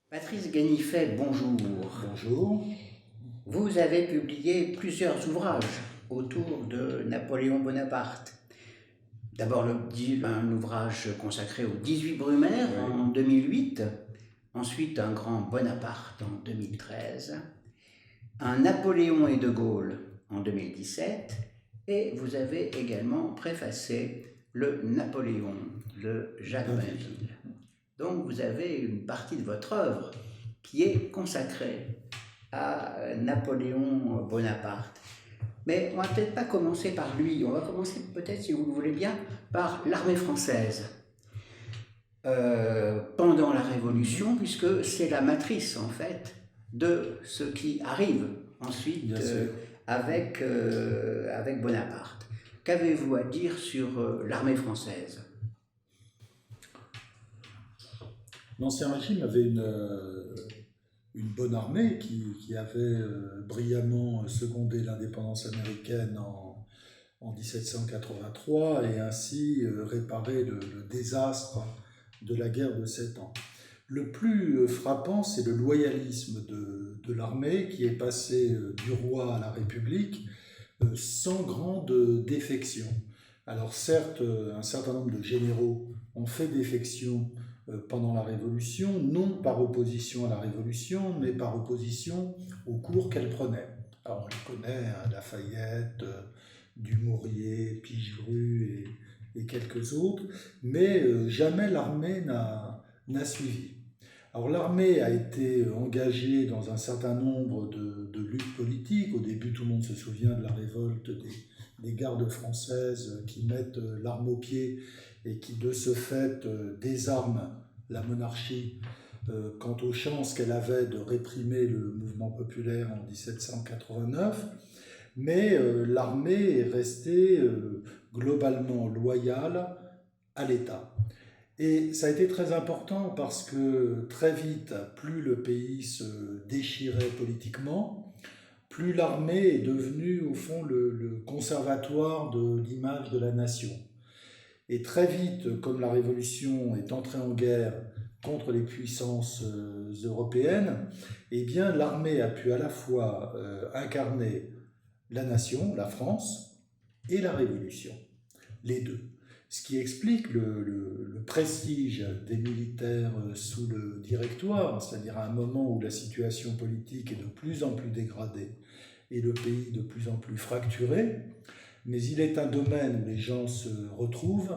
Patrice Ganifet, bonjour. Bonjour. Vous avez publié plusieurs ouvrages autour de Napoléon Bonaparte. D'abord un ouvrage consacré aux 18 Brumaire en 2008, ensuite un grand Bonaparte en 2013, un Napoléon et de Gaulle en 2017, et vous avez également préfacé le Napoléon de Jacques Bainville. Donc vous avez une partie de votre œuvre qui est consacrée à Napoléon Bonaparte. Mais on va peut-être pas commencer par lui, on va commencer peut-être, si vous le voulez bien, par l'armée française. Pendant la Révolution, puisque c'est la matrice en fait de ce qui arrive ensuite avec Bonaparte. Qu'avez-vous à dire sur l'armée française ? L'Ancien Régime avait une bonne armée qui avait brillamment secondé l'indépendance américaine en 1783 et ainsi réparé le désastre de la guerre de 7 ans. Le plus frappant, c'est le loyalisme de l'armée qui est passé du roi à la République sans grande défection. Alors certes, un certain nombre de généraux ont fait défection pendant la Révolution, non par opposition à la Révolution, mais par opposition au cours qu'elle prenait. Alors on les connaît, Lafayette, Dumouriez, Pichegru et quelques autres, mais jamais l'armée n'a suivi. Alors l'armée a été engagée dans un certain nombre de luttes politiques. Au début, tout le monde se souvient de la révolte des gardes françaises qui mettent l'arme au pied et qui, de ce fait, désarment la monarchie quant aux chances qu'elle avait de réprimer le mouvement populaire en 1789. Mais l'armée est restée globalement loyale à l'État. Et ça a été très important parce que très vite, plus le pays se déchirait politiquement, plus l'armée est devenue au fond le conservatoire de l'image de la nation. Et très vite, comme la Révolution est entrée en guerre contre les puissances européennes, eh bien l'armée a pu à la fois incarner la nation, la France, et la Révolution, les deux. Ce qui explique le prestige des militaires sous le Directoire, c'est-à-dire à un moment où la situation politique est de plus en plus dégradée et le pays de plus en plus fracturé, mais il est un domaine où les gens se retrouvent,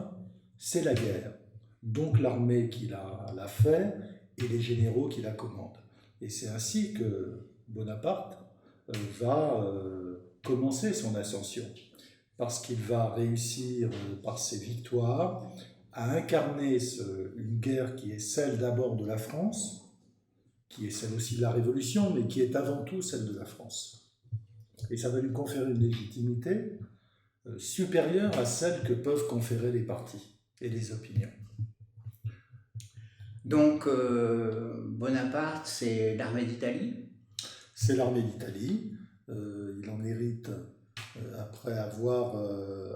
c'est la guerre. Donc l'armée qui l'a fait et les généraux qui la commandent. Et c'est ainsi que Bonaparte va commencer son ascension, parce qu'il va réussir par ses victoires à incarner une guerre qui est celle d'abord de la France, qui est celle aussi de la Révolution, mais qui est avant tout celle de la France. Et ça va lui conférer une légitimité supérieure à celle que peuvent conférer les partis et les opinions. Donc Bonaparte, c'est l'armée d'Italie ? C'est l'armée d'Italie. Il en hérite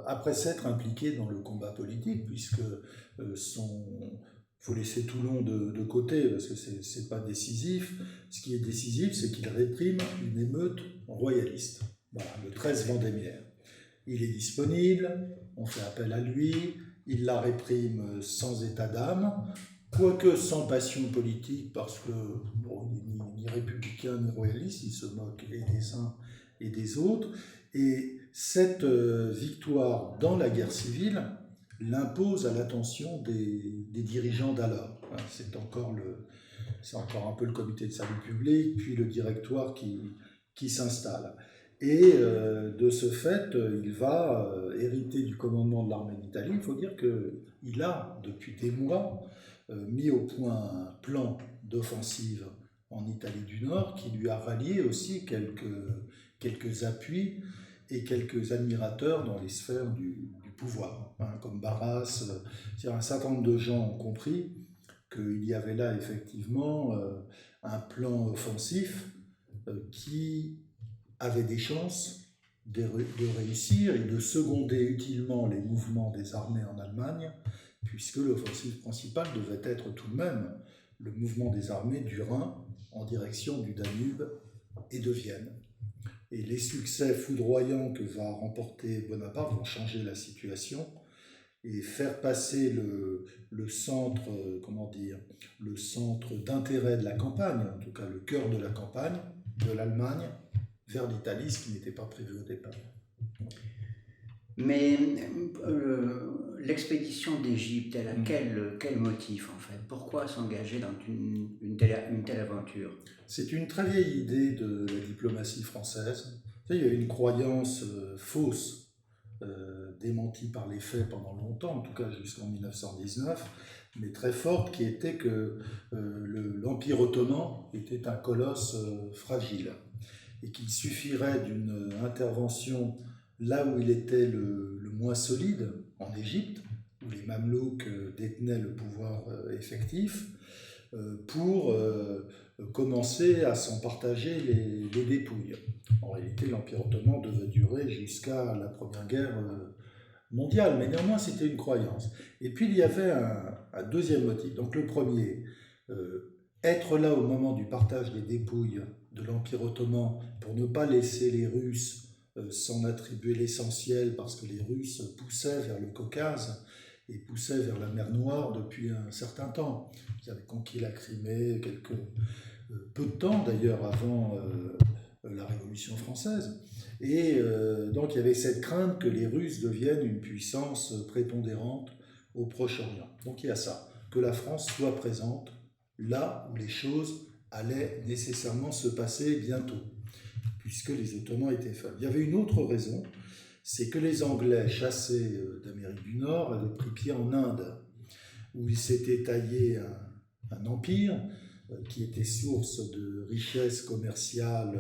après s'être impliqué dans le combat politique, puisque faut laisser Toulon de côté parce que c'est pas décisif. Ce qui est décisif, c'est qu'il réprime une émeute royaliste. Voilà, le 13 Vendémiaire. Il est disponible, on fait appel à lui, il la réprime sans état d'âme, quoique sans passion politique, parce que il n'est ni républicain ni royaliste, il se moque et des uns et des autres. Et cette victoire dans la guerre civile l'impose à l'attention des dirigeants d'alors. C'est encore un peu le comité de salut public, puis le directoire qui s'installe. Et de ce fait, il va hériter du commandement de l'armée d'Italie. Il faut dire qu'il a, depuis des mois, mis au point un plan d'offensive en Italie du Nord qui lui a rallié aussi quelques appuis et quelques admirateurs dans les sphères du pouvoir, comme Barras. Un certain nombre de gens ont compris qu'il y avait là effectivement un plan offensif qui avait des chances de réussir et de seconder utilement les mouvements des armées en Allemagne, puisque l'offensive principale devait être tout de même le mouvement des armées du Rhin en direction du Danube et de Vienne. Et les succès foudroyants que va remporter Bonaparte vont changer la situation et faire passer le centre, le centre d'intérêt de la campagne, en tout cas le cœur de la campagne, de l'Allemagne, vers l'Italie, ce qui n'était pas prévu au départ. Mais l'expédition d'Égypte, elle a quel motif en fait? Pourquoi s'engager dans une telle aventure? C'est une très vieille idée de la diplomatie française. Il y avait une croyance fausse, démentie par les faits pendant longtemps, en tout cas jusqu'en 1919, mais très forte, qui était que l'Empire ottoman était un colosse fragile et qu'il suffirait d'une intervention là où il était le moins solide, en Égypte, où les Mamelouks détenaient le pouvoir effectif, pour commencer à s'en partager les dépouilles. En réalité, l'Empire ottoman devait durer jusqu'à la Première Guerre mondiale, mais néanmoins c'était une croyance. Et puis il y avait un deuxième motif. Donc le premier, être là au moment du partage des dépouilles de l'Empire ottoman pour ne pas laisser les Russes s'en attribuer l'essentiel, parce que les Russes poussaient vers le Caucase et poussaient vers la mer Noire depuis un certain temps. Ils avaient conquis la Crimée peu de temps d'ailleurs avant la Révolution française. Et donc il y avait cette crainte que les Russes deviennent une puissance prépondérante au Proche-Orient. Donc il y a ça, que la France soit présente là où les choses allaient nécessairement se passer bientôt, puisque les Ottomans étaient faibles. Il y avait une autre raison, c'est que les Anglais chassés d'Amérique du Nord avaient pris pied en Inde, où ils s'étaient taillé un empire qui était source de richesses commerciales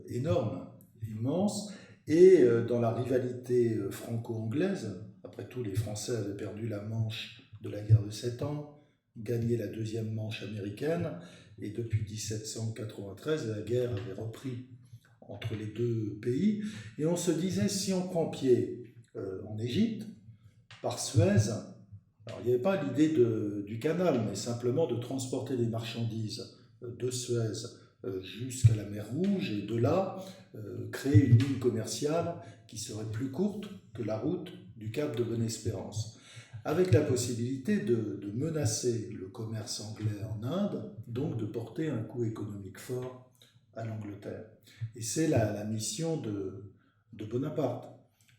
énormes, immenses, et dans la rivalité franco-anglaise, après tout les Français avaient perdu la Manche de la guerre de 7 ans, gagné la deuxième Manche américaine, et depuis 1793, la guerre avait repris entre les deux pays, et on se disait, si on prend pied en Égypte, par Suez, alors il n'y avait pas l'idée du canal, mais simplement de transporter des marchandises de Suez jusqu'à la mer Rouge, et de là, créer une ligne commerciale qui serait plus courte que la route du Cap de Bonne-Espérance, avec la possibilité de menacer le commerce anglais en Inde, donc de porter un coup économique fort à l'Angleterre. Et c'est la mission de Bonaparte,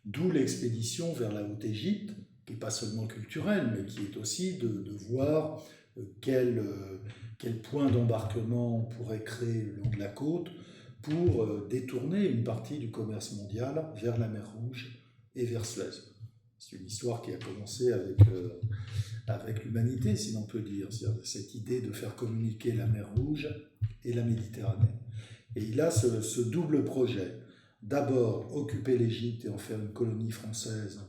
d'où l'expédition vers la Haute-Égypte, qui n'est pas seulement culturelle, mais qui est aussi de voir quel point d'embarquement on pourrait créer le long de la côte pour détourner une partie du commerce mondial vers la mer Rouge et vers Suez. C'est une histoire qui a commencé avec l'humanité, si l'on peut dire, c'est-à-dire cette idée de faire communiquer la mer Rouge et la Méditerranée. Et il a ce double projet. D'abord, occuper l'Égypte et en faire une colonie française,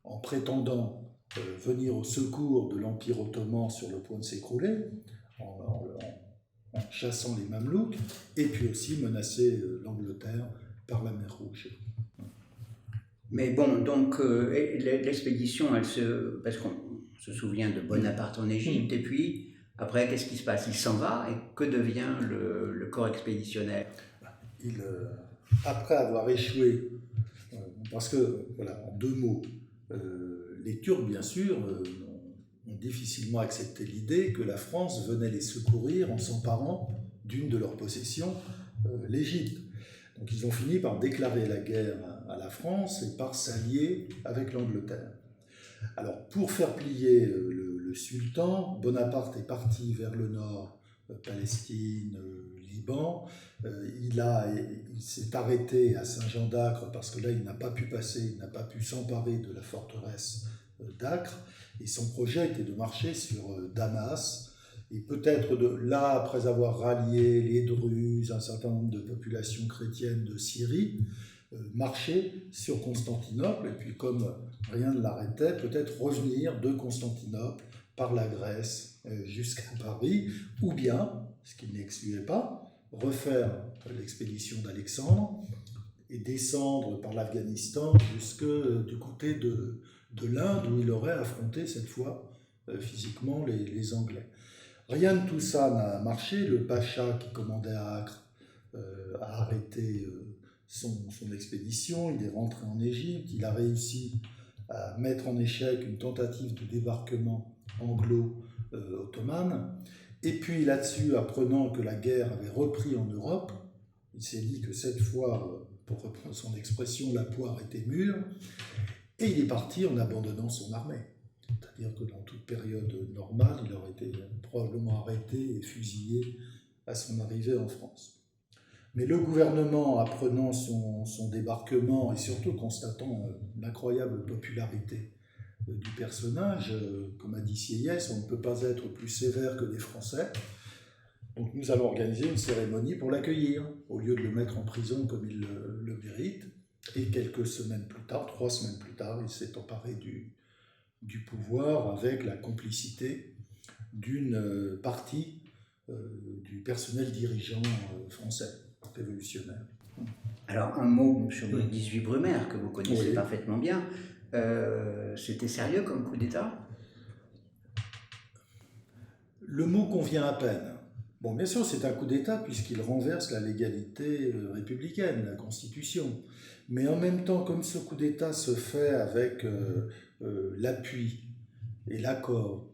en prétendant venir au secours de l'Empire ottoman sur le point de s'écrouler, en chassant les Mamelouks, et puis aussi menacer l'Angleterre par la mer Rouge. Mais bon, donc l'expédition, parce qu'on se souvient de Bonaparte en Égypte, et puis après, qu'est-ce qui se passe? Il s'en va, et que devient le corps expéditionnaire? Après avoir échoué, parce que, voilà, en deux mots, les Turcs, bien sûr, ont difficilement accepté l'idée que la France venait les secourir en s'emparant d'une de leurs possessions, l'Égypte. Donc ils ont fini par déclarer la guerre à la France et par s'allier avec l'Angleterre. Alors pour faire plier le sultan, Bonaparte est parti vers le nord, Palestine, Liban. Il s'est arrêté à Saint-Jean d'Acre parce que là il n'a pas pu passer, il n'a pas pu s'emparer de la forteresse d'Acre. Et son projet était de marcher sur Damas. Et peut-être là, après avoir rallié les Druzes, un certain nombre de populations chrétiennes de Syrie, marcher sur Constantinople, et puis comme rien ne l'arrêtait, peut-être revenir de Constantinople par la Grèce jusqu'à Paris, ou bien, ce qu'il n'excluait pas, refaire l'expédition d'Alexandre et descendre par l'Afghanistan jusque du côté de l'Inde, où il aurait affronté cette fois physiquement les Anglais. Rien de tout ça n'a marché. Le pacha qui commandait à Acre a arrêté son expédition. Il est rentré en Égypte. Il a réussi à mettre en échec une tentative de débarquement anglo-ottomane. Et puis là-dessus, apprenant que la guerre avait repris en Europe, il s'est dit que cette fois, pour reprendre son expression, la poire était mûre. Et il est parti en abandonnant son armée. C'est-à-dire que dans toute période normale, il aurait été probablement arrêté et fusillé à son arrivée en France. Mais le gouvernement, apprenant son débarquement et surtout constatant l'incroyable popularité du personnage, comme a dit Sieyès, on ne peut pas être plus sévère que les Français. Donc nous allons organiser une cérémonie pour l'accueillir, au lieu de le mettre en prison comme il le mérite. Et quelques semaines plus tard, 3 semaines plus tard, il s'est emparé du pouvoir avec la complicité d'une partie du personnel dirigeant français, révolutionnaire. Alors, un mot sur le 18 Brumaire, que vous connaissez Oui. parfaitement bien. C'était sérieux comme coup d'État? Le mot convient à peine. Bon, bien sûr, c'est un coup d'État puisqu'il renverse la légalité républicaine, la Constitution. Mais en même temps, comme ce coup d'État se fait avec l'appui et l'accord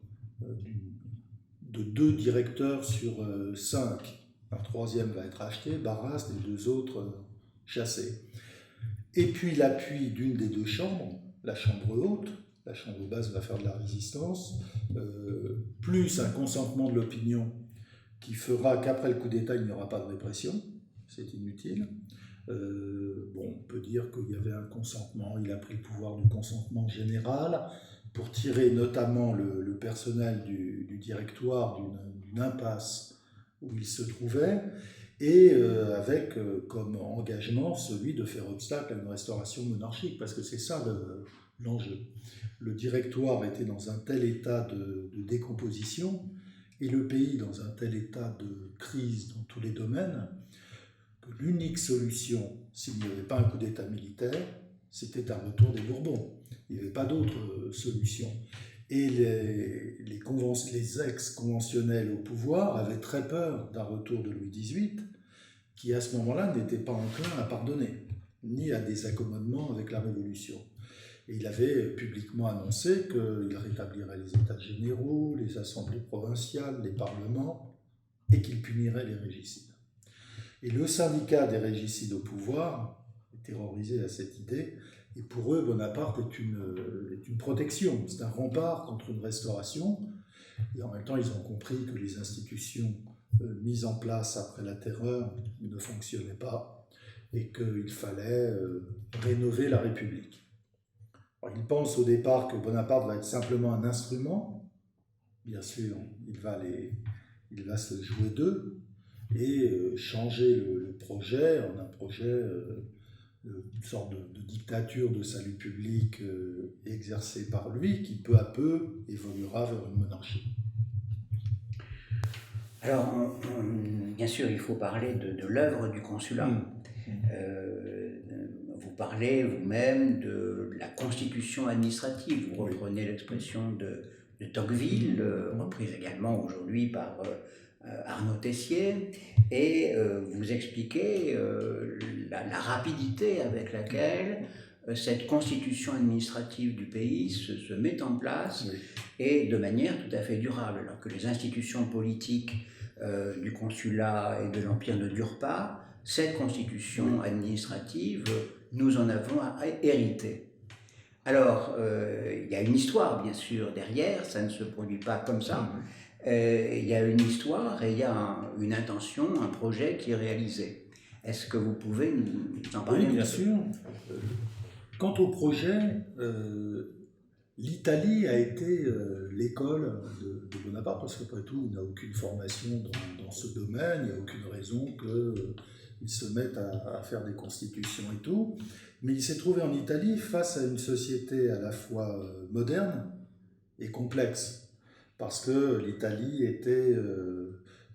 de 2 directeurs sur 5, un 3e va être acheté, Barras, les 2 autres chassés. Et puis l'appui d'une des 2 chambres, la chambre haute, la chambre basse va faire de la résistance, plus un consentement de l'opinion qui fera qu'après le coup d'État, il n'y aura pas de répression, c'est inutile. On peut dire qu'il y avait un consentement, il a pris le pouvoir du consentement général pour tirer notamment le personnel du directoire d'une impasse où il se trouvait, et avec comme engagement celui de faire obstacle à une restauration monarchique, parce que c'est ça l'enjeu. Le directoire était dans un tel état de décomposition, et le pays dans un tel état de crise dans tous les domaines, que l'unique solution, s'il n'y avait pas un coup d'État militaire, c'était un retour des Bourbons. Il n'y avait pas d'autre solution. Et les ex-conventionnels au pouvoir avaient très peur d'un retour de Louis XVIII, qui à ce moment-là n'était pas enclin à pardonner, ni à des accommodements avec la Révolution. Et il avait publiquement annoncé qu'il rétablirait les États généraux, les assemblées provinciales, les parlements, et qu'il punirait les régicides. Et le syndicat des régicides au pouvoir est terrorisé à cette idée, et pour eux, Bonaparte est une protection, c'est un rempart contre une restauration, et en même temps, ils ont compris que les institutions mises en place après la Terreur ne fonctionnaient pas, et qu'il fallait rénover la République. Alors, ils pensent au départ que Bonaparte va être simplement un instrument, bien sûr, il va se jouer d'eux, et changer le projet en un projet, une sorte de dictature de salut public exercée par lui, qui peu à peu évoluera vers une monarchie. Alors, bien sûr, il faut parler de l'œuvre du consulat. Vous parlez vous-même de la constitution administrative, vous reprenez l'expression de Tocqueville, reprise également aujourd'hui par Arnaud Tessier, et vous expliquez la rapidité avec laquelle cette constitution administrative du pays se met en place, et de manière tout à fait durable, alors que les institutions politiques du consulat et de l'Empire ne durent pas. Cette constitution administrative, nous en avons hérité. Alors, il y a une histoire, bien sûr, derrière, ça ne se produit pas comme ça. Il y a une histoire et il y a une intention, un projet qui est réalisé. Est-ce que vous pouvez nous en parler? Oui, bien sûr. Quant au projet, l'Italie a été l'école de Bonaparte, parce qu'après tout, il n'a aucune formation dans ce domaine, il n'y a aucune raison qu'il se mette à faire des constitutions et tout. Mais il s'est trouvé en Italie face à une société à la fois moderne et complexe, parce que l'Italie était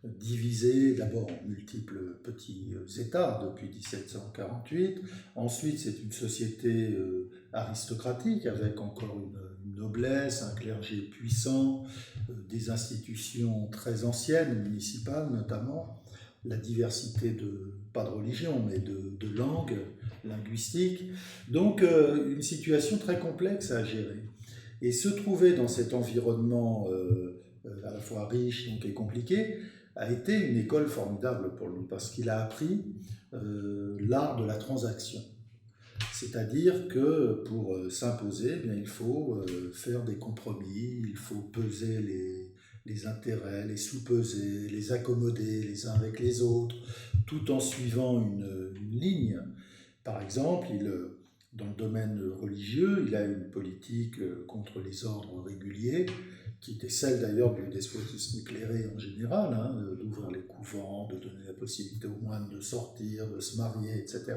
divisée d'abord en multiples petits États depuis 1748. Ensuite, c'est une société aristocratique avec encore une noblesse, un clergé puissant, des institutions très anciennes, municipales notamment, la diversité pas de religion, mais de langues linguistiques. Donc une situation très complexe à gérer. Et se trouver dans cet environnement à la fois riche donc, et compliqué a été une école formidable pour lui, parce qu'il a appris l'art de la transaction. C'est-à-dire que pour s'imposer, eh bien, il faut faire des compromis, il faut peser les intérêts, les sous-peser, les accommoder les uns avec les autres, tout en suivant une ligne. Par exemple, dans le domaine religieux, il a une politique contre les ordres réguliers, qui était celle d'ailleurs du despotisme éclairé en général, hein, d'ouvrir les couvents, de donner la possibilité aux moines de sortir, de se marier, etc.,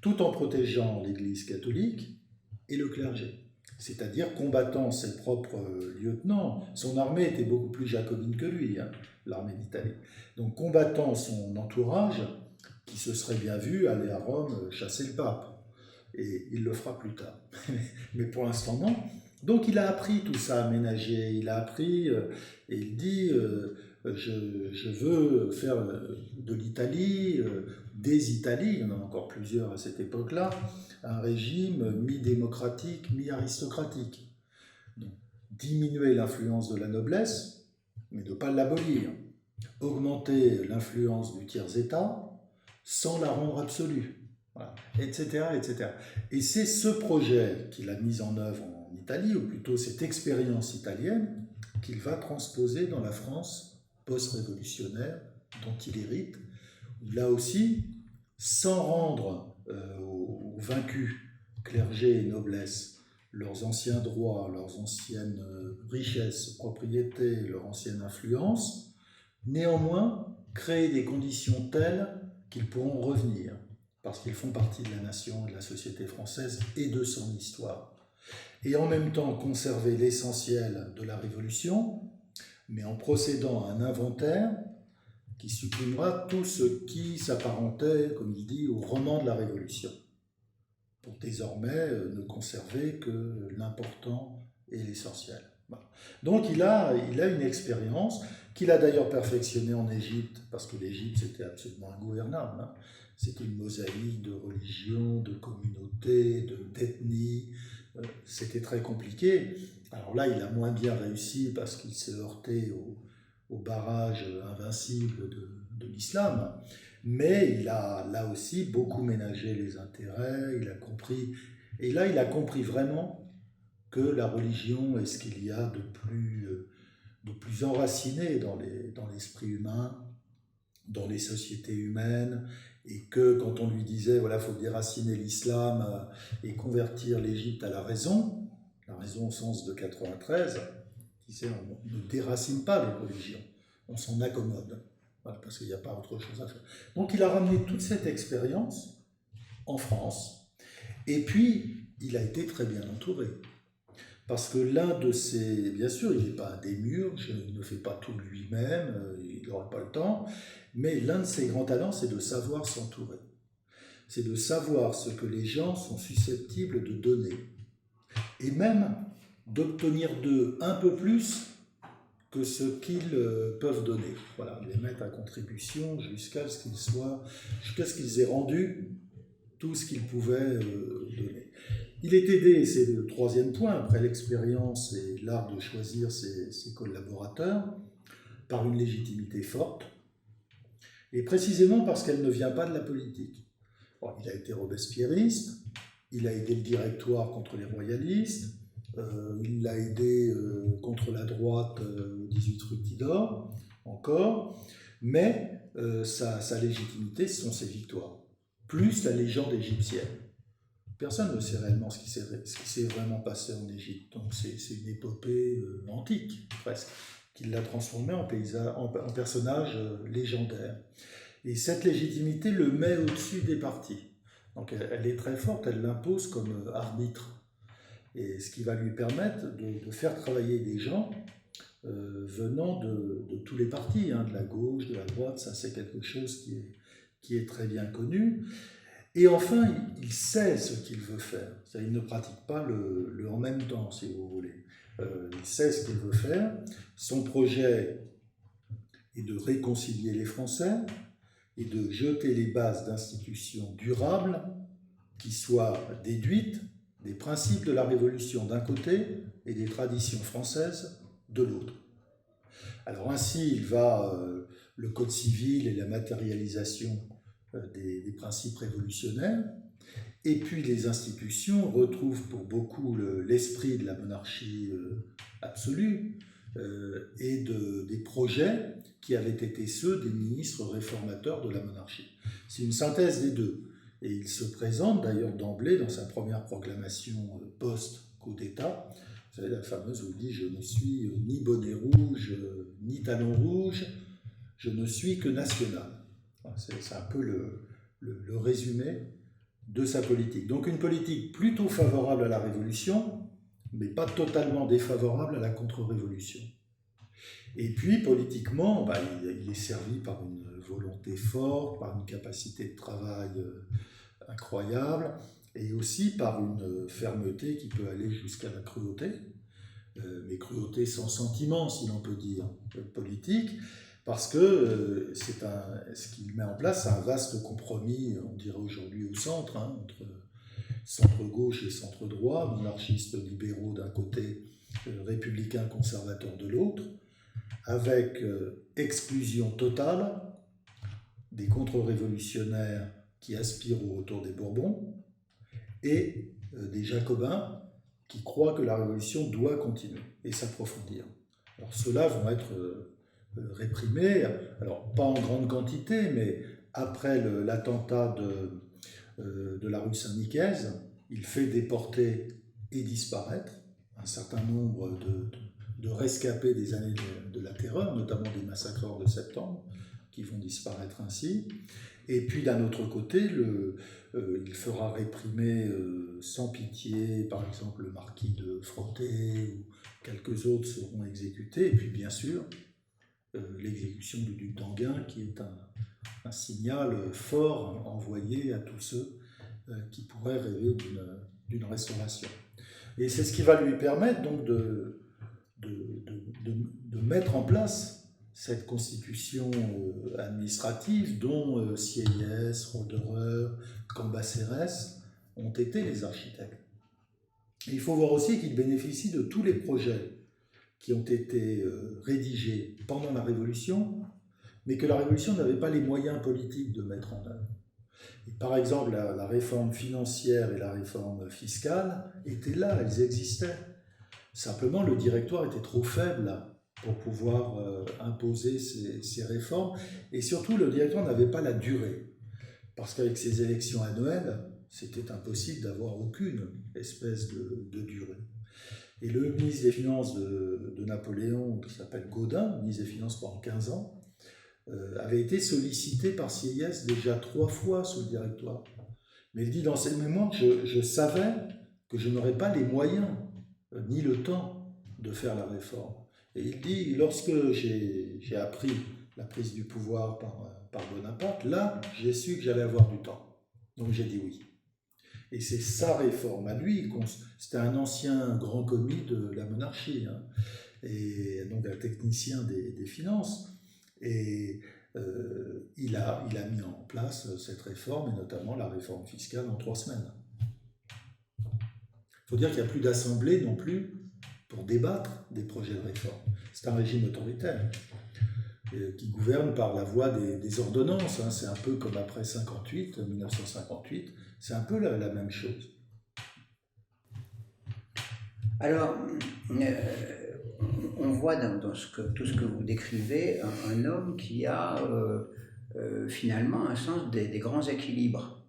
tout en protégeant l'Église catholique et le clergé. C'est-à-dire combattant ses propres lieutenants. Son armée était beaucoup plus jacobine que lui, hein, l'armée d'Italie. Donc combattant son entourage, qui se serait bien vu aller à Rome chasser le pape. Et il le fera plus tard. Mais pour l'instant, non. Donc il a appris tout ça à ménager. Il a appris, et il dit, je veux faire de l'Italie, des Italies, il y en a encore plusieurs à cette époque-là, un régime mi-démocratique, mi-aristocratique. Donc, diminuer l'influence de la noblesse, mais ne pas l'abolir. Augmenter l'influence du tiers-État, sans la rendre absolue, voilà, etc., etc. Et c'est ce projet qu'il a mis en œuvre en Italie, ou plutôt cette expérience italienne, qu'il va transposer dans la France post-révolutionnaire dont il hérite, où là aussi, sans rendre aux vaincus, clergés et noblesse, leurs anciens droits, leurs anciennes richesses, propriétés, leur ancienne influence, néanmoins créer des conditions telles qu'ils pourront revenir, parce qu'ils font partie de la nation et de la société française et de son histoire. Et en même temps conserver l'essentiel de la Révolution, mais en procédant à un inventaire qui supprimera tout ce qui s'apparentait, comme il dit, au roman de la Révolution, pour désormais ne conserver que l'important et l'essentiel. Voilà. Donc il a une expérience qu'il a d'ailleurs perfectionnée en Égypte, parce que l'Égypte c'était absolument ingouvernable, hein. C'était une mosaïque de religions, de communautés, d'ethnies, c'était très compliqué. Alors là il a moins bien réussi parce qu'il s'est heurté au barrage invincible de l'islam, mais il a là aussi beaucoup ménagé les intérêts, il a compris, et là il a compris vraiment que la religion est ce qu'il y a de plus enraciné dans l'esprit humain, dans les sociétés humaines, et que quand on lui disait, voilà, il faut déraciner l'islam et convertir l'Égypte à la raison au sens de 93, il disait, on ne déracine pas les religions, on s'en accommode, voilà, parce qu'il n'y a pas autre chose à faire. Donc il a ramené toute cette expérience en France, et puis il a été très bien entouré. Parce que l'un de ses... Bien sûr, il n'est pas un démiurge, il ne fait pas tout lui-même, il n'aura pas le temps, mais l'un de ses grands talents, c'est de savoir s'entourer. C'est de savoir ce que les gens sont susceptibles de donner. Et même d'obtenir d'eux un peu plus que ce qu'ils peuvent donner. Voilà, les mettre à contribution jusqu'à ce qu'ils aient rendu tout ce qu'ils pouvaient donner. Il est aidé, c'est le troisième point, après l'expérience et l'art de choisir ses collaborateurs, par une légitimité forte, et précisément parce qu'elle ne vient pas de la politique. Bon, il a été robespierriste, il a aidé le Directoire contre les royalistes, il l'a aidé contre la droite au 18 rue Tidor, encore, mais sa légitimité, ce sont ses victoires, plus la légende égyptienne. Personne ne sait réellement ce qui s'est vraiment passé en Égypte, donc c'est une épopée antique, presque, qui l'a transformé en personnage légendaire. Et cette légitimité le met au-dessus des partis. Donc elle est très forte, elle l'impose comme arbitre. Et ce qui va lui permettre de faire travailler des gens venant de tous les partis, hein, de la gauche, de la droite, ça c'est quelque chose qui est très bien connu. Et enfin, il sait ce qu'il veut faire. Il ne pratique pas le en même temps, si vous voulez. Il sait ce qu'il veut faire. Son projet est de réconcilier les Français et de jeter les bases d'institutions durables qui soient déduites des principes de la Révolution d'un côté et des traditions françaises de l'autre. Alors ainsi, il va, le Code civil et la matérialisation des principes révolutionnaires, et puis les institutions retrouvent pour beaucoup l'esprit de la monarchie absolue et des projets qui avaient été ceux des ministres réformateurs de la monarchie. C'est une synthèse des deux. Et il se présente d'ailleurs d'emblée dans sa première proclamation post-coup d'État. Vous savez, la fameuse où il dit « Je ne suis ni bonnet rouge, ni talon rouge, je ne suis que national ». C'est un peu le résumé de sa politique. Donc une politique plutôt favorable à la Révolution, mais pas totalement défavorable à la contre-révolution. Et puis politiquement, il est servi par une volonté forte, par une capacité de travail incroyable, et aussi par une fermeté qui peut aller jusqu'à la cruauté, mais cruauté sans sentiment, si l'on peut dire, politique, parce que ce qu'il met en place, c'est un vaste compromis, on dirait aujourd'hui au centre, entre centre-gauche et centre-droit, monarchistes libéraux d'un côté, républicains conservateurs de l'autre, avec exclusion totale des contre-révolutionnaires qui aspirent au retour des Bourbons et des Jacobins qui croient que la révolution doit continuer et s'approfondir. Alors ceux-là vont être réprimés, alors pas en grande quantité, mais après l'attentat de la rue Saint-Nicaise, il fait déporter et disparaître un certain nombre de rescapés des années de la terreur, notamment des massacreurs de septembre, qui vont disparaître ainsi. Et puis d'un autre côté, il fera réprimer sans pitié, par exemple, le marquis de Frotté, ou quelques autres seront exécutés, et puis bien sûr, l'exécution du duc d'Enghien, qui est un signal fort envoyé à tous ceux qui pourraient rêver d'une restauration. Et c'est ce qui va lui permettre donc de mettre en place cette constitution administrative dont Sieyès, Roederer, Cambacérès ont été les architectes. Et il faut voir aussi qu'il bénéficie de tous les projets qui ont été rédigés pendant la Révolution, mais que la Révolution n'avait pas les moyens politiques de mettre en œuvre. Et par exemple, la réforme financière et la réforme fiscale étaient là, elles existaient. Simplement, le directoire était trop faible pour pouvoir imposer ces réformes. Et surtout, le directoire n'avait pas la durée. Parce qu'avec ces élections annuelles, c'était impossible d'avoir aucune espèce de durée. Et le ministre des Finances de Napoléon, qui s'appelle Gaudin, ministre des Finances pendant 15 ans, avait été sollicité par Sieyès déjà 3 fois sous le directoire. Mais il dit dans ses mémoires que je savais que je n'aurais pas les moyens ni le temps de faire la réforme. Et il dit, lorsque j'ai appris la prise du pouvoir par Bonaparte, là, j'ai su que j'allais avoir du temps. Donc j'ai dit oui. Et c'est sa réforme à lui, c'était un ancien grand commis de la monarchie, et donc un technicien des finances. Et il a mis en place cette réforme, et notamment la réforme fiscale en 3 semaines. Il faut dire qu'il n'y a plus d'assemblée non plus pour débattre des projets de réforme. C'est un régime autoritaire qui gouverne par la voie des ordonnances. C'est un peu comme après 1958, c'est un peu la même chose. Alors, on voit dans tout ce que vous décrivez un homme qui a finalement un sens des grands équilibres,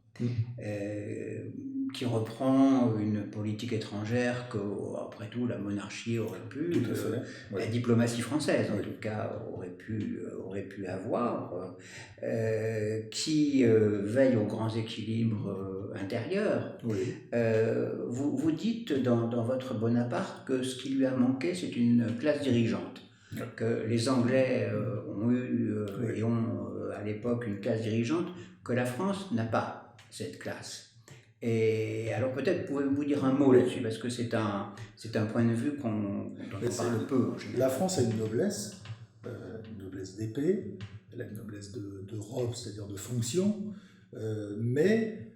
qui reprend une politique étrangère que, après tout, la monarchie aurait pu, la diplomatie française en tout cas aurait pu avoir, qui veille aux grands équilibres intérieurs. Vous dites dans votre Bonaparte que ce qui lui a manqué, c'est une classe dirigeante, que les Anglais ont eu et ont à l'époque une classe dirigeante que la France n'a pas. cette classe. Et alors peut-être pouvez-vous dire un mot là-dessus, parce que c'est un point de vue dont on parle peu en général. La France a une noblesse d'épée, elle a une noblesse de robe, c'est-à-dire de fonction, mais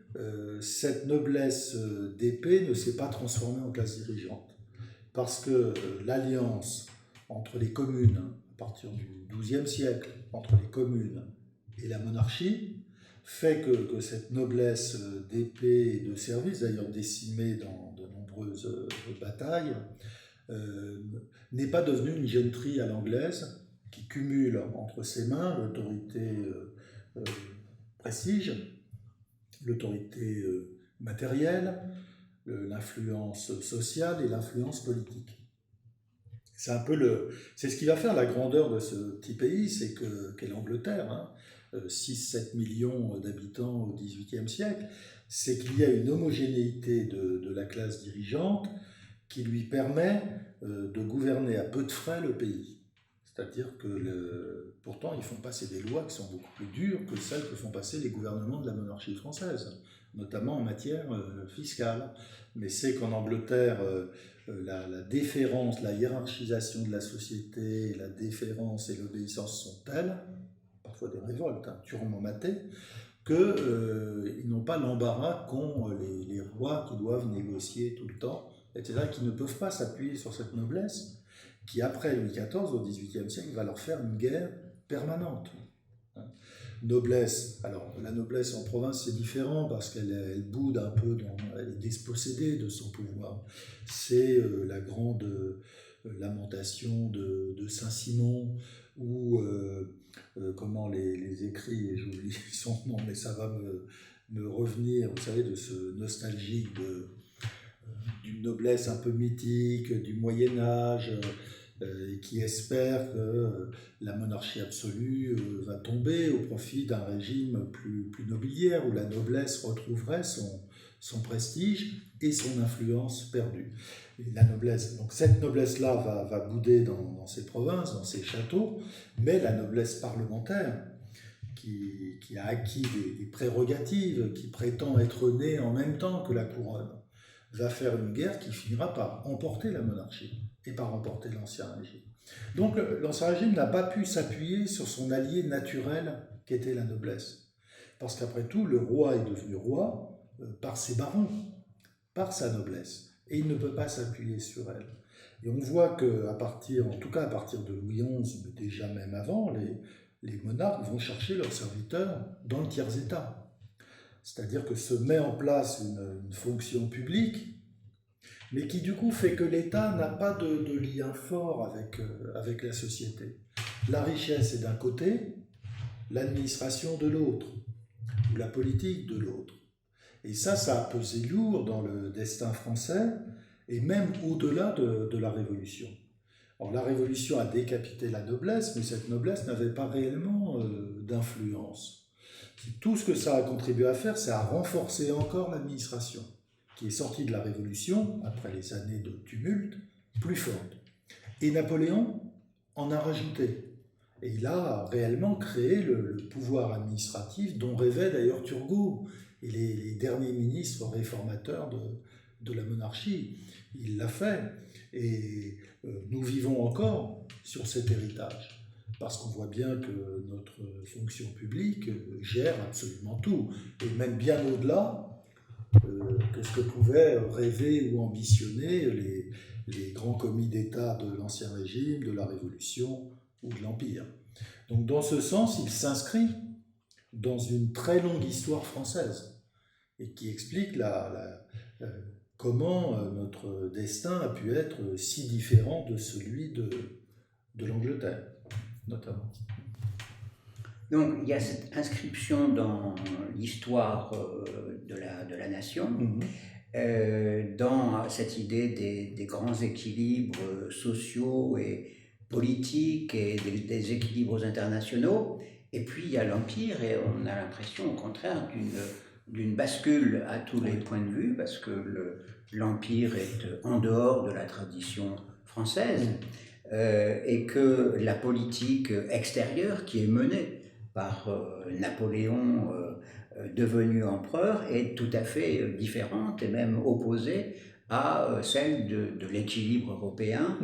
cette noblesse d'épée ne s'est pas transformée en classe dirigeante. Parce que l'alliance entre les communes, à partir du XIIe siècle, entre les communes et la monarchie, fait que cette noblesse d'épée et de service, d'ailleurs décimée dans de nombreuses batailles, n'est pas devenue une gentry à l'anglaise qui cumule entre ses mains l'autorité prestige, l'autorité matérielle, l'influence sociale et l'influence politique. C'est ce qui va faire la grandeur de ce petit pays, qu'est l'Angleterre, hein, 6-7 millions d'habitants au XVIIIe siècle, c'est qu'il y a une homogénéité de la classe dirigeante qui lui permet de gouverner à peu de frais le pays. C'est-à-dire que pourtant ils font passer des lois qui sont beaucoup plus dures que celles que font passer les gouvernements de la monarchie française, notamment en matière fiscale. Mais c'est qu'en Angleterre, la déférence, la hiérarchisation de la société, la déférence et l'obéissance sont telles, parfois des révoltes, hein, durement matées, qu'ils n'ont pas l'embarras qu'ont les rois qui doivent négocier tout le temps, etc., qui ne peuvent pas s'appuyer sur cette noblesse qui, après Louis XIV, au XVIIIe siècle, va leur faire une guerre permanente. Noblesse, alors la noblesse en province c'est différent parce qu'elle boude un peu, elle est dépossédée de son pouvoir. C'est la grande lamentation de Saint-Simon où, comment les écrits, et j'oublie son nom, mais ça va me revenir, vous savez, de ce nostalgique d'une noblesse un peu mythique, du Moyen-Âge, qui espère que la monarchie absolue va tomber au profit d'un régime plus nobiliaire, où la noblesse retrouverait son prestige et son influence perdue. Et la noblesse, donc cette noblesse-là va bouder dans ses provinces, dans ses châteaux, mais la noblesse parlementaire, qui a acquis des prérogatives, qui prétend être née en même temps que la couronne, va faire une guerre qui finira par emporter la monarchie et par emporter l'Ancien Régime. Donc l'Ancien Régime n'a pas pu s'appuyer sur son allié naturel qu'était la noblesse. Parce qu'après tout, le roi est devenu roi par ses barons, par sa noblesse. Et il ne peut pas s'appuyer sur elle. Et on voit qu'à partir, en tout cas à partir de Louis XI, mais déjà même avant, les monarques vont chercher leurs serviteurs dans le tiers-état. C'est-à-dire que se met en place une fonction publique, mais qui du coup fait que l'État n'a pas de lien fort avec la société. La richesse est d'un côté, l'administration de l'autre, ou la politique de l'autre. Et ça a pesé lourd dans le destin français, et même au-delà de la Révolution. Alors la Révolution a décapité la noblesse, mais cette noblesse n'avait pas réellement d'influence. Tout ce que ça a contribué à faire, c'est à renforcer encore l'administration, qui est sortie de la Révolution, après les années de tumulte, plus forte. Et Napoléon en a rajouté. Et il a réellement créé le pouvoir administratif dont rêvait d'ailleurs Turgot et les derniers ministres réformateurs de la monarchie. Il l'a fait. Et nous vivons encore sur cet héritage. Parce qu'on voit bien que notre fonction publique gère absolument tout. Et même bien au-delà que ce que pouvaient rêver ou ambitionner les grands commis d'État de l'Ancien Régime, de la Révolution ou de l'Empire. Donc dans ce sens, il s'inscrit dans une très longue histoire française et qui explique comment notre destin a pu être si différent de celui de l'Angleterre, notamment. Donc il y a cette inscription dans l'histoire de la nation, dans cette idée des grands équilibres sociaux et politiques et des équilibres internationaux. Et puis il y a l'Empire et on a l'impression au contraire d'une bascule à tous les points de vue parce que l'Empire est en dehors de la tradition française et que la politique extérieure qui est menée par Napoléon devenu empereur est tout à fait différente et même opposée à celle de l'équilibre européen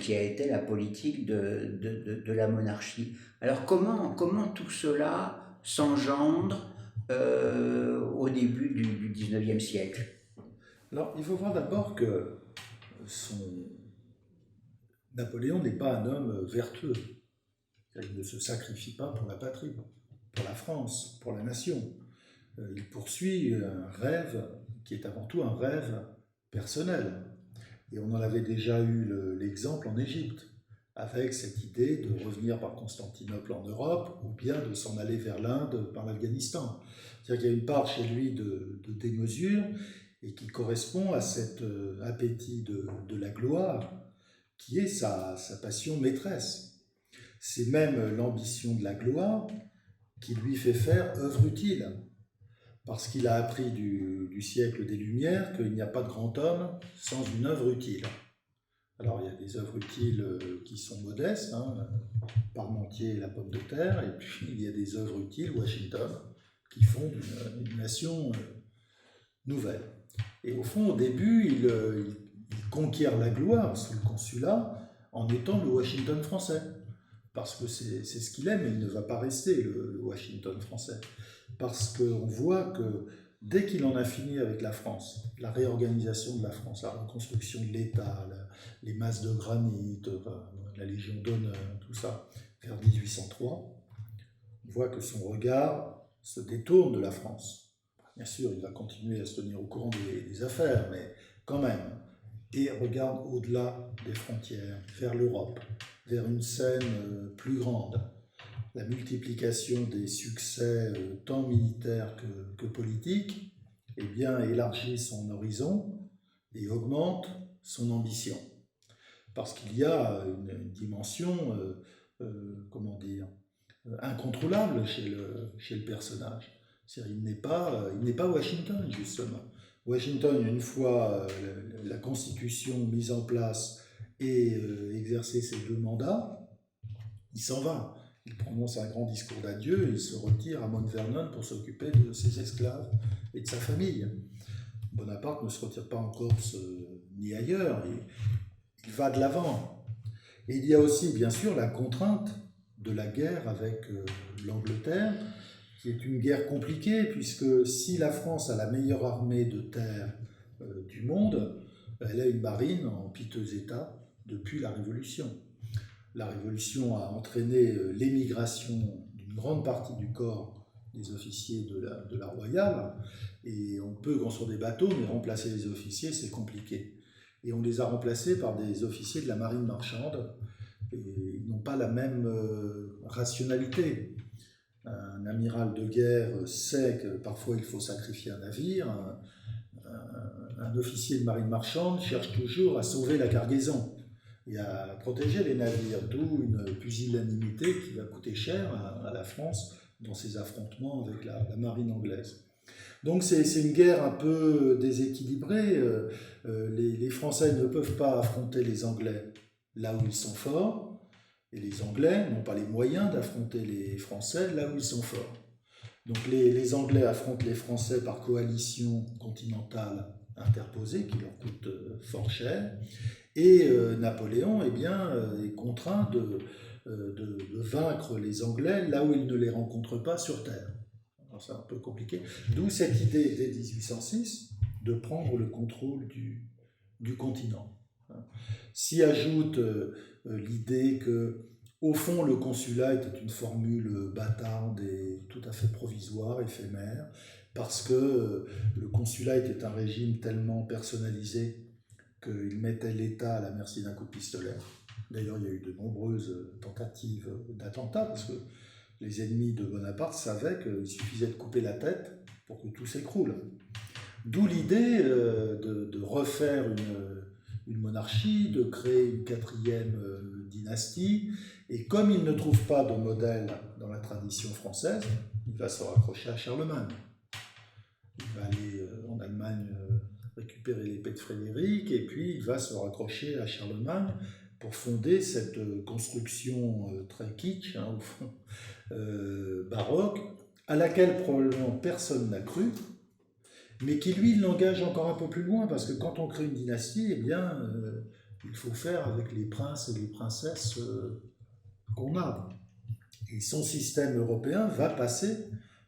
qui a été la politique de la monarchie. Alors comment tout cela s'engendre au début du 19e siècle? Alors, il faut voir d'abord que Napoléon n'est pas un homme vertueux. Il ne se sacrifie pas pour la patrie, pour la France, pour la nation. Il poursuit un rêve qui est avant tout un rêve personnel. Et on en avait déjà eu l'exemple en Égypte, avec cette idée de revenir par Constantinople en Europe, ou bien de s'en aller vers l'Inde par l'Afghanistan. C'est-à-dire qu'il y a une part chez lui de démesure, et qui correspond à cet appétit de la gloire, qui est sa passion maîtresse. C'est même l'ambition de la gloire qui lui fait faire œuvre utile, parce qu'il a appris du siècle des Lumières qu'il n'y a pas de grand homme sans une œuvre utile. Alors il y a des œuvres utiles qui sont modestes, Parmentier et la pomme de terre, et puis il y a des œuvres utiles, Washington, qui font une nation nouvelle. Et au fond, au début, il conquiert la gloire sous le consulat en étant le Washington français. Parce que c'est ce qu'il aime, et il ne va pas rester le Washington français. Parce qu'on voit que dès qu'il en a fini avec la France, la réorganisation de la France, la reconstruction de l'État, les masses de granit, la Légion d'honneur, tout ça, vers 1803, on voit que son regard se détourne de la France. Bien sûr, il va continuer à se tenir au courant des affaires, mais quand même, et regarde au-delà des frontières, vers l'Europe, vers une scène plus grande. La multiplication des succès tant militaires que politiques, eh bien, élargit son horizon et augmente son ambition. Parce qu'il y a une dimension, incontrôlable chez le personnage. C'est-à-dire, il n'est pas Washington, justement. Washington, une fois la Constitution mise en place et exercer ses 2 mandats, il s'en va. Il prononce un grand discours d'adieu et il se retire à Mount Vernon pour s'occuper de ses esclaves et de sa famille. Bonaparte ne se retire pas en Corse ni ailleurs, il va de l'avant. Et il y a aussi, bien sûr, la contrainte de la guerre avec l'Angleterre, qui est une guerre compliquée, puisque si la France a la meilleure armée de terre du monde, elle a une marine en piteux état depuis la Révolution. La Révolution a entraîné l'émigration d'une grande partie du corps des officiers de la Royale, et on peut construire des bateaux, mais remplacer les officiers, c'est compliqué. Et on les a remplacés par des officiers de la marine marchande, et ils n'ont pas la même rationalité. Un amiral de guerre sait que parfois il faut sacrifier un navire. Un officier de marine marchande cherche toujours à sauver la cargaison et à protéger les navires, d'où une pusillanimité qui va coûter cher à la France dans ses affrontements avec la marine anglaise. Donc c'est une guerre un peu déséquilibrée. Les Français ne peuvent pas affronter les Anglais là où ils sont forts, et les Anglais n'ont pas les moyens d'affronter les Français là où ils sont forts. Donc les Anglais affrontent les Français par coalition continentale interposée qui leur coûte fort cher, et Napoléon est contraint de vaincre les Anglais là où il ne les rencontre pas sur terre. Alors c'est un peu compliqué. D'où cette idée dès 1806 de prendre le contrôle du continent. S'y ajoute l'idée que, au fond, le consulat était une formule bâtarde et tout à fait provisoire, éphémère, parce que le consulat était un régime tellement personnalisé qu'il mettait l'État à la merci d'un coup de pistolet. D'ailleurs, il y a eu de nombreuses tentatives d'attentats, parce que les ennemis de Bonaparte savaient qu'il suffisait de couper la tête pour que tout s'écroule. D'où l'idée de refaire une monarchie, de créer une 4e dynastie, et comme il ne trouve pas de modèle dans la tradition française, il va se raccrocher à Charlemagne. Il va aller en Allemagne récupérer l'épée de Frédéric, et puis il va se raccrocher à Charlemagne pour fonder cette construction très kitsch, au fond, baroque, à laquelle probablement personne n'a cru, mais qui lui l'engage encore un peu plus loin, parce que quand on crée une dynastie, eh bien, il faut faire avec les princes et les princesses qu'on a. Et son système européen va passer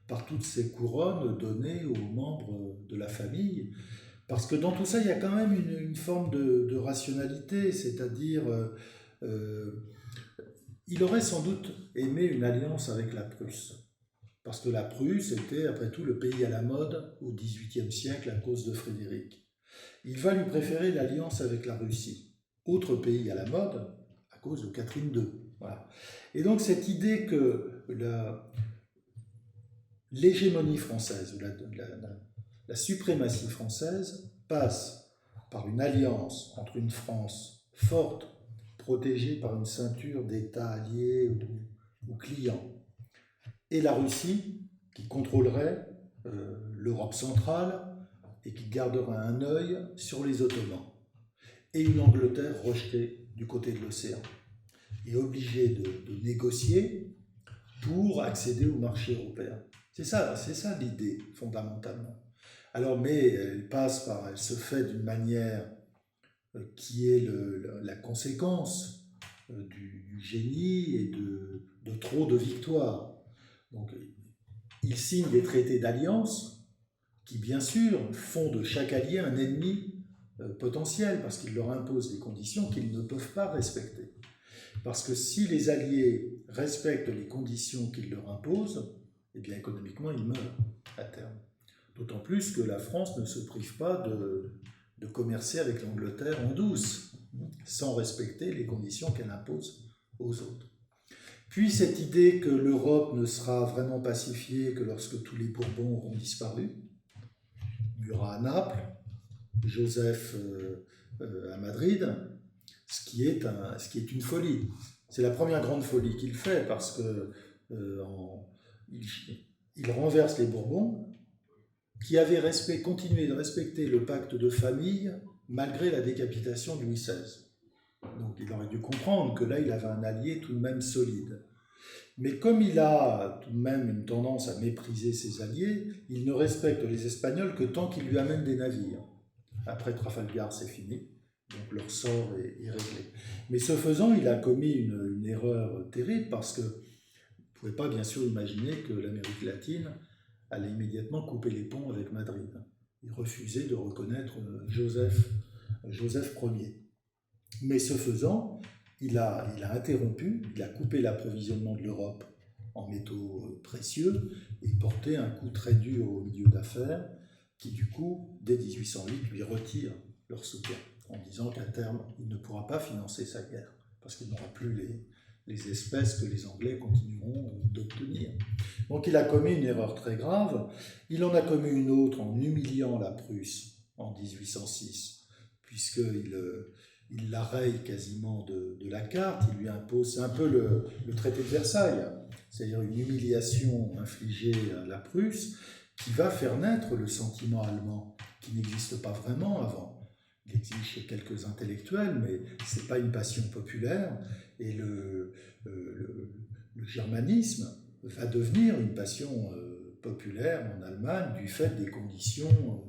par toutes ces couronnes données aux membres de la famille, parce que dans tout ça, il y a quand même une forme de rationalité, c'est-à-dire, il aurait sans doute aimé une alliance avec la Prusse. Parce que la Prusse était, après tout, le pays à la mode au XVIIIe siècle à cause de Frédéric. Il va lui préférer l'alliance avec la Russie, autre pays à la mode à cause de Catherine II. Voilà. Et donc cette idée que l'hégémonie française, ou la suprématie française, passe par une alliance entre une France forte, protégée par une ceinture d'États alliés ou clients, et la Russie, qui contrôlerait l'Europe centrale et qui garderait un œil sur les Ottomans, et une Angleterre rejetée du côté de l'océan, et obligée de négocier pour accéder au marché européen. C'est ça l'idée, fondamentalement. Alors, mais elle se fait d'une manière qui est la conséquence du génie et de trop de victoires. Donc, ils signent des traités d'alliance qui, bien sûr, font de chaque allié un ennemi potentiel, parce qu'ils leur imposent des conditions qu'ils ne peuvent pas respecter. Parce que si les alliés respectent les conditions qu'ils leur imposent, eh bien, économiquement, ils meurent à terme. D'autant plus que la France ne se prive pas de commercer avec l'Angleterre en douce, sans respecter les conditions qu'elle impose aux autres. Puis cette idée que l'Europe ne sera vraiment pacifiée que lorsque tous les Bourbons auront disparu, Murat à Naples, Joseph à Madrid, ce qui est une folie. C'est la première grande folie qu'il fait, parce que il renverse les Bourbons, qui avaient continué de respecter le pacte de famille malgré la décapitation de Louis XVI. Donc il aurait dû comprendre que là, il avait un allié tout de même solide. Mais comme il a tout de même une tendance à mépriser ses alliés, il ne respecte les Espagnols que tant qu'ils lui amènent des navires. Après Trafalgar, c'est fini, donc leur sort est réglé. Mais ce faisant, il a commis une erreur terrible, parce que vous ne pouvez pas bien sûr imaginer que l'Amérique latine allait immédiatement couper les ponts avec Madrid. Il refusait de reconnaître Joseph Ier. Mais ce faisant, il a interrompu, il a coupé l'approvisionnement de l'Europe en métaux précieux et porté un coup très dur au milieu d'affaires qui, du coup, dès 1808, lui retire leur soutien en disant qu'à terme, il ne pourra pas financer sa guerre parce qu'il n'aura plus les espèces que les Anglais continueront d'obtenir. Donc il a commis une erreur très grave. Il en a commis une autre en humiliant la Prusse en 1806, puisqu'il la raye quasiment de la carte. Il lui impose, c'est un peu le traité de Versailles, c'est-à-dire une humiliation infligée à la Prusse qui va faire naître le sentiment allemand, qui n'existe pas vraiment avant. Il existe chez quelques intellectuels, mais ce n'est pas une passion populaire. Et le germanisme va devenir une passion populaire en Allemagne du fait des conditions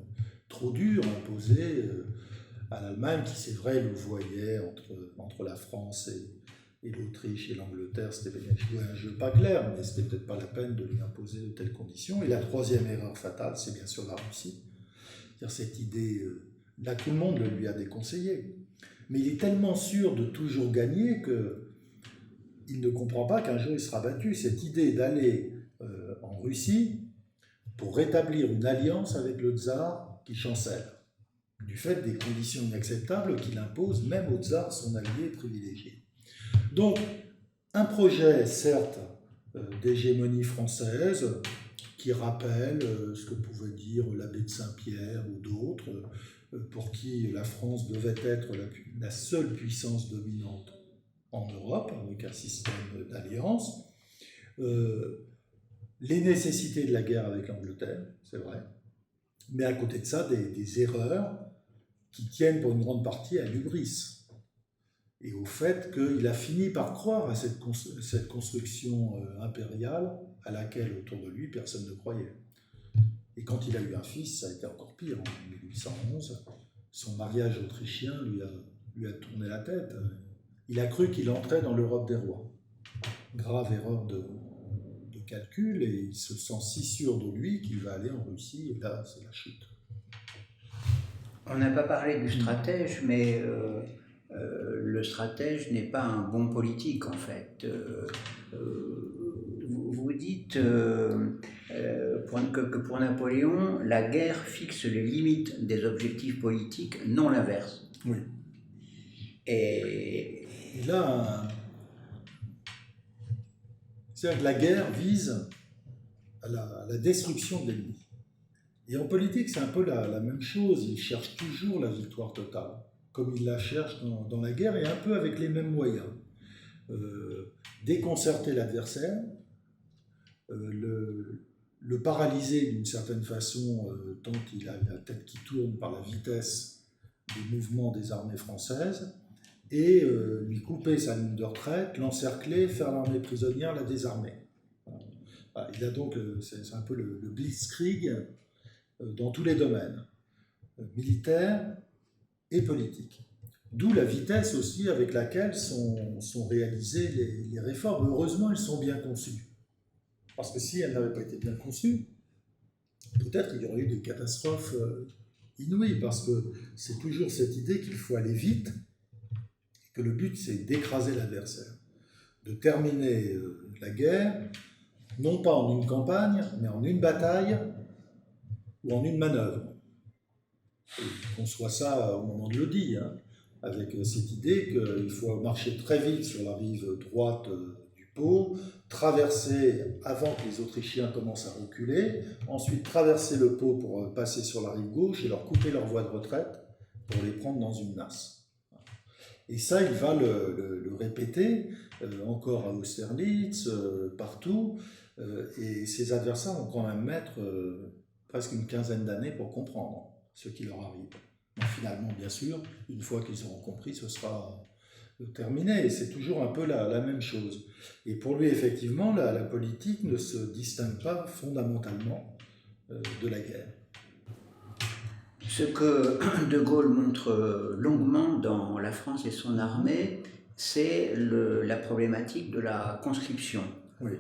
trop dures imposées à l'Allemagne, qui, c'est vrai, le voyait entre la France et l'Autriche et l'Angleterre. C'était un jeu pas clair, mais c'était peut-être pas la peine de lui imposer de telles conditions. Et la troisième erreur fatale, c'est bien sûr la Russie. C'est-à-dire cette idée, là tout le monde le lui a déconseillé. Mais il est tellement sûr de toujours gagner qu'il ne comprend pas qu'un jour il sera battu. Cette idée d'aller en Russie pour rétablir une alliance avec le tsar qui chancelle, du fait des conditions inacceptables qu'il impose même au tsar, son allié privilégié. Donc, un projet, certes, d'hégémonie française, qui rappelle ce que pouvait dire l'abbé de Saint-Pierre ou d'autres, pour qui la France devait être la seule puissance dominante en Europe, avec un système d'alliance. Les nécessités de la guerre avec l'Angleterre, c'est vrai, mais à côté de ça, des erreurs qui tiennent pour une grande partie à l'hubris. et au fait qu'il a fini par croire à cette construction impériale à laquelle, autour de lui, personne ne croyait. Et quand il a eu un fils, ça a été encore pire. En 1811, son mariage autrichien lui a tourné la tête. Il a cru qu'il entrait dans l'Europe des rois. Grave erreur de calcul, et il se sent si sûr de lui qu'il va aller en Russie, et là, c'est la chute. On n'a pas parlé du stratège, mais le stratège n'est pas un bon politique, en fait. Vous dites que pour Napoléon, la guerre fixe les limites des objectifs politiques, non l'inverse. Oui. Et là, c'est-à-dire que la guerre vise à la destruction de l'ennemi. Et en politique, c'est un peu la même chose. Il cherche toujours la victoire totale, comme il la cherche dans la guerre, et un peu avec les mêmes moyens. Déconcerter l'adversaire, le paralyser d'une certaine façon, tant il a la tête qui tourne par la vitesse des mouvements des armées françaises, et lui couper sa ligne de retraite, l'encercler, faire l'armée prisonnière, la désarmer. Voilà. Il a donc, c'est un peu le blitzkrieg dans tous les domaines, militaires et politiques. D'où la vitesse aussi avec laquelle sont réalisées les réformes. Heureusement, elles sont bien conçues. Parce que si elles n'avaient pas été bien conçues, peut-être qu'il y aurait eu des catastrophes inouïes, parce que c'est toujours cette idée qu'il faut aller vite, que le but c'est d'écraser l'adversaire, de terminer la guerre, non pas en une campagne, mais en une bataille ou en une manœuvre. Et qu'on soit ça au moment de Lodi, hein, avec cette idée qu'il faut marcher très vite sur la rive droite du Pô, traverser avant que les Autrichiens commencent à reculer, ensuite traverser le Pô pour passer sur la rive gauche et leur couper leur voie de retraite pour les prendre dans une nasse. Et ça, il va le répéter encore à Austerlitz, partout, et ses adversaires vont quand même mettre presque une quinzaine d'années pour comprendre ce qui leur arrive. Mais finalement, bien sûr, une fois qu'ils auront compris, ce sera terminé. Et c'est toujours un peu la même chose. Et pour lui, effectivement, la politique ne se distingue pas fondamentalement de la guerre. Ce que De Gaulle montre longuement dans La France et son armée, c'est la problématique de la conscription, oui.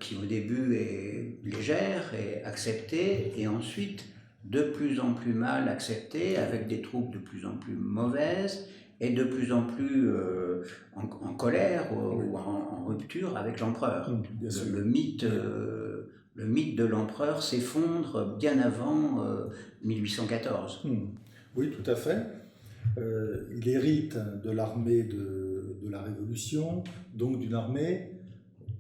Qui au début est légère et acceptée, et ensuite de plus en plus mal acceptée, avec des troupes de plus en plus mauvaises et de plus en plus en colère ou en rupture avec l'empereur. Le mythe de l'empereur s'effondre bien avant 1814. Oui, tout à fait. Il hérite de l'armée de la Révolution, donc d'une armée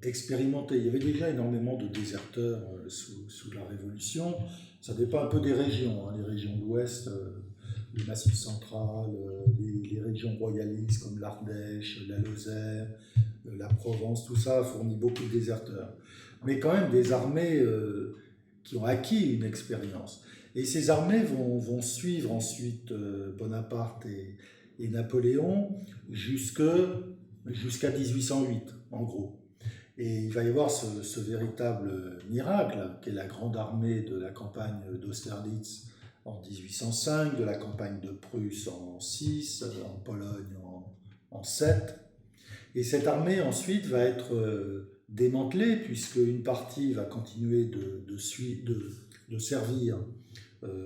expérimentée. Il y avait déjà énormément de déserteurs sous la Révolution. Ça dépend un peu des régions. Les régions de l'Ouest, le Massif central, les régions royalistes comme l'Ardèche, la Lozère, la Provence, tout ça fournit beaucoup de déserteurs. Mais quand même des armées qui ont acquis une expérience. Et ces armées vont suivre ensuite Bonaparte et Napoléon jusqu'à 1808, en gros. Et il va y avoir ce véritable miracle, qui est la grande armée de la campagne d'Austerlitz en 1805, de la campagne de Prusse en 6, en Pologne en 7. Et cette armée ensuite va être démantelée, puisque une partie va continuer de servir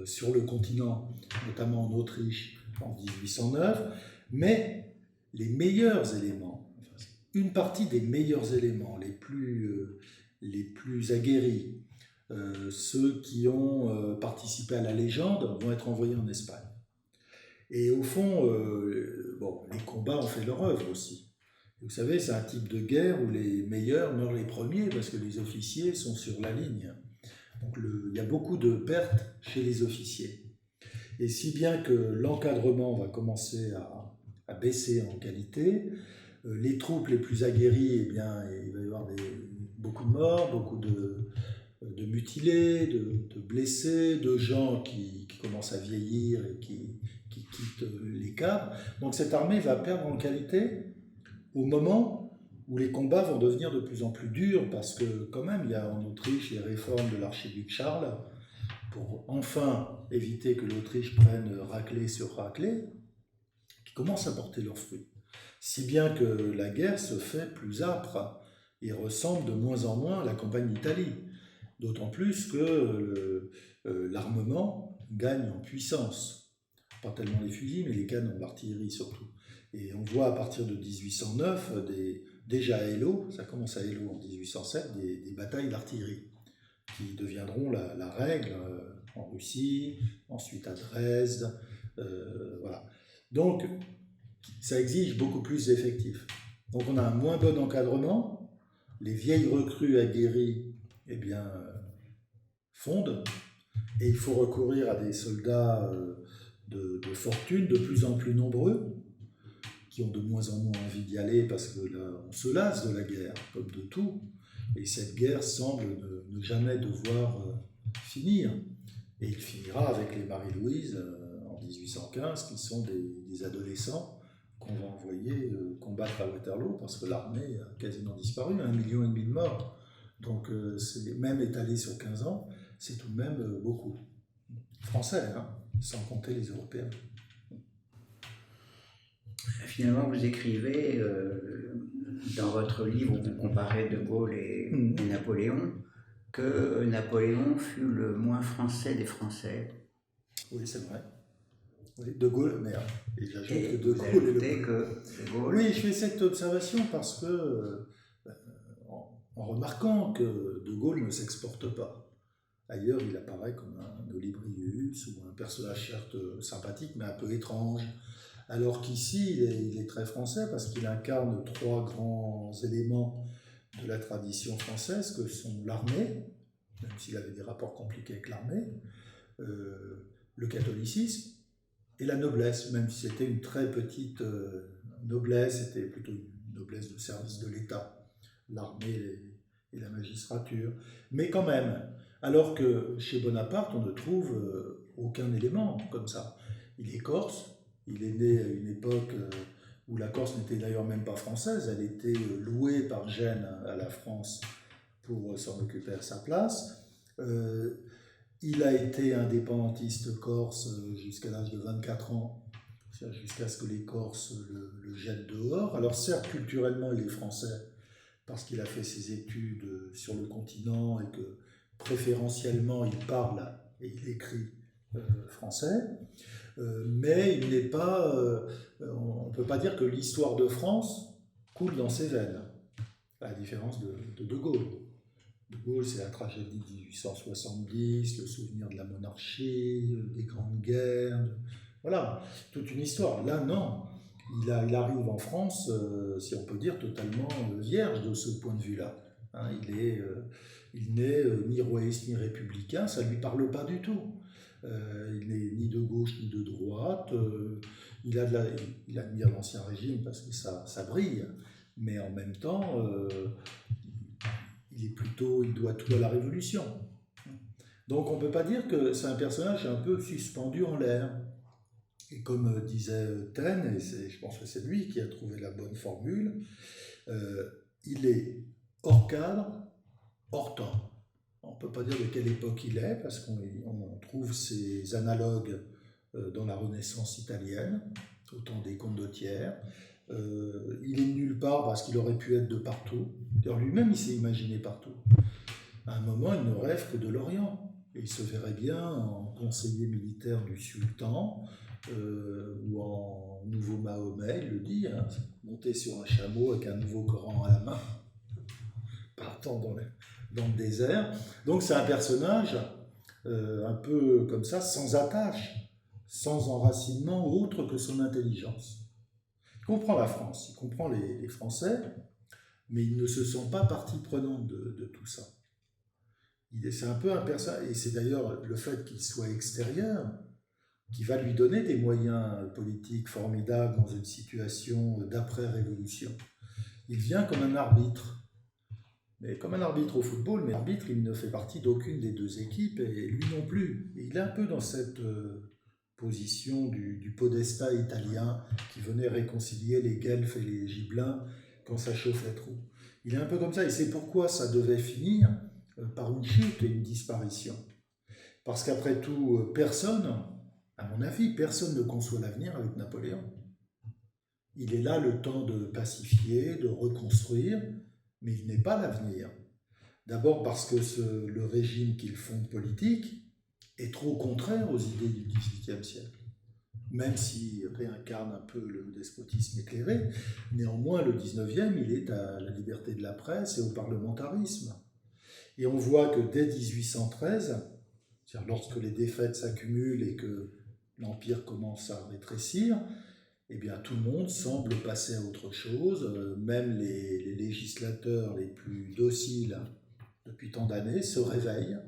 sur le continent, notamment en Autriche en 1809, mais les meilleurs éléments, une partie des meilleurs éléments, les plus aguerris, ceux qui ont participé à la légende, vont être envoyés en Espagne. Et au fond, les combats ont fait leur œuvre aussi. Vous savez, c'est un type de guerre où les meilleurs meurent les premiers parce que les officiers sont sur la ligne. Donc il y a beaucoup de pertes chez les officiers. Et si bien que l'encadrement va commencer à baisser en qualité, les troupes les plus aguerries, eh bien, il va y avoir beaucoup de morts, beaucoup de mutilés, de blessés, de gens qui commencent à vieillir et qui quitte les cadres. Donc cette armée va perdre en qualité au moment où les combats vont devenir de plus en plus durs, parce que quand même, il y a en Autriche les réformes de l'archiduc Charles, pour enfin éviter que l'Autriche prenne raclée sur raclée, qui commencent à porter leurs fruits. Si bien que la guerre se fait plus âpre et ressemble de moins en moins à la campagne d'Italie. D'autant plus que l'armement gagne en puissance. Pas tellement les fusils, mais les canons, l'artillerie surtout. Et on voit à partir de 1809, déjà à Eylau, ça commence à Eylau en 1807, des batailles d'artillerie qui deviendront la règle en Russie, ensuite à Dresde, voilà. Donc, ça exige beaucoup plus d'effectifs. Donc on a un moins bon encadrement, les vieilles recrues aguerries, eh bien, fondent, et il faut recourir à des soldats de fortune de plus en plus nombreux, qui ont de moins en moins envie d'y aller parce que là, on se lasse de la guerre, comme de tout, et cette guerre semble ne jamais devoir finir. Et il finira avec les Marie-Louise en 1815, qui sont des adolescents qu'on va envoyer combattre à Waterloo, parce que l'armée a quasiment disparu, 1,5 million de morts. Donc, c'est même étalé sur 15 ans, c'est tout de même beaucoup. Français, hein, sans compter les Européens. Finalement, vous écrivez dans votre livre où vous comparez De Gaulle et Napoléon, que Napoléon fut le moins français des Français. Oui, c'est vrai. Oui, De Gaulle, merde. Et j'ajoute que De Gaulle est le De Gaulle. Oui, je fais cette observation parce que, en remarquant que De Gaulle ne s'exporte pas. Ailleurs, il apparaît comme un Olybrius ou un personnage certes sympathique, mais un peu étrange. Alors qu'ici, il est très français parce qu'il incarne 3 grands éléments de la tradition française, que sont l'armée, même s'il avait des rapports compliqués avec l'armée, le catholicisme et la noblesse, même si c'était une très petite noblesse, c'était plutôt une noblesse de service de l'État, l'armée et la magistrature. Mais quand même, alors que chez Bonaparte, on ne trouve aucun élément comme ça. Il est corse, il est né à une époque où la Corse n'était d'ailleurs même pas française, elle était louée par Gênes à la France pour s'en occuper à sa place. Il a été indépendantiste corse jusqu'à l'âge de 24 ans, jusqu'à ce que les Corses le jettent dehors. Alors certes, culturellement, il est français, parce qu'il a fait ses études sur le continent et que préférentiellement, il parle et il écrit français. Mais il n'est pas, on ne peut pas dire que l'histoire de France coule dans ses veines, à la différence de Gaulle. De Gaulle, c'est la tragédie de 1870, le souvenir de la monarchie, des grandes guerres, voilà, toute une histoire. Là, non, il arrive en France, si on peut dire, totalement vierge de ce point de vue-là. Hein, il n'est ni royaliste ni républicain, ça ne lui parle pas du tout. Il n'est ni de gauche ni de droite. Il admire l'Ancien Régime parce que ça brille, mais en même temps, il doit tout à la Révolution. Donc on ne peut pas dire que c'est un personnage un peu suspendu en l'air. Et comme disait Taine, et je pense que c'est lui qui a trouvé la bonne formule, il est hors cadre, hors temps. On ne peut pas dire de quelle époque il est, parce qu'on trouve ses analogues dans la Renaissance italienne, au temps des condottières. Il est nulle part parce qu'il aurait pu être de partout. D'ailleurs, lui-même, il s'est imaginé partout. À un moment, il ne rêve que de l'Orient. Et il se verrait bien en conseiller militaire du sultan, ou en nouveau Mahomet, il le dit, hein, monter sur un chameau avec un nouveau Coran à la main, partant dans le désert. Donc c'est un personnage un peu comme ça, sans attache, sans enracinement autre que son intelligence. Il comprend la France, il comprend les Français, mais il ne se sent pas partie prenante de tout ça. C'est un peu un personnage, et c'est d'ailleurs le fait qu'il soit extérieur qui va lui donner des moyens politiques formidables dans une situation d'après-révolution. Il vient comme un arbitre, mais comme un arbitre au football, mais arbitre, il ne fait partie d'aucune des deux équipes, et lui non plus. Et il est un peu dans cette position du podestat italien qui venait réconcilier les Guelfes et les Gibelins quand ça chauffait trop. Il est un peu comme ça, et c'est pourquoi ça devait finir par une chute et une disparition. Parce qu'après tout, personne, à mon avis, personne ne conçoit l'avenir avec Napoléon. Il est là le temps de pacifier, de reconstruire, mais il n'est pas l'avenir. D'abord parce que le régime qu'il fonde politique est trop contraire aux idées du XVIIIe siècle. Même s'il réincarne un peu le despotisme éclairé, néanmoins le XIXe, il est à la liberté de la presse et au parlementarisme. Et on voit que dès 1813, c'est-à-dire lorsque les défaites s'accumulent et que l'Empire commence à rétrécir, eh bien, tout le monde semble passer à autre chose. Même les législateurs les plus dociles depuis tant d'années se réveillent,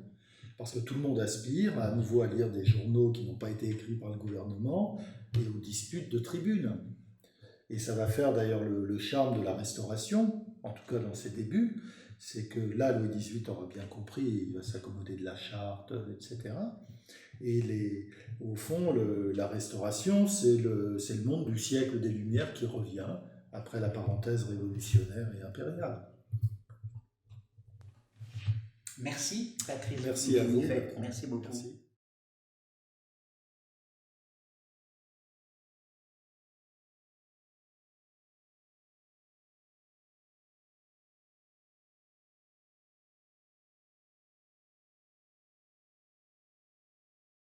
parce que tout le monde aspire à nouveau à lire des journaux qui n'ont pas été écrits par le gouvernement et aux disputes de tribunes. Et ça va faire d'ailleurs le charme de la Restauration, en tout cas dans ses débuts, c'est que là, Louis XVIII aura bien compris, il va s'accommoder de la charte, etc. Et au fond, la Restauration, c'est le monde du siècle des Lumières qui revient après la parenthèse révolutionnaire et impériale. Merci, Patrice. Merci à vous. Merci beaucoup. Merci.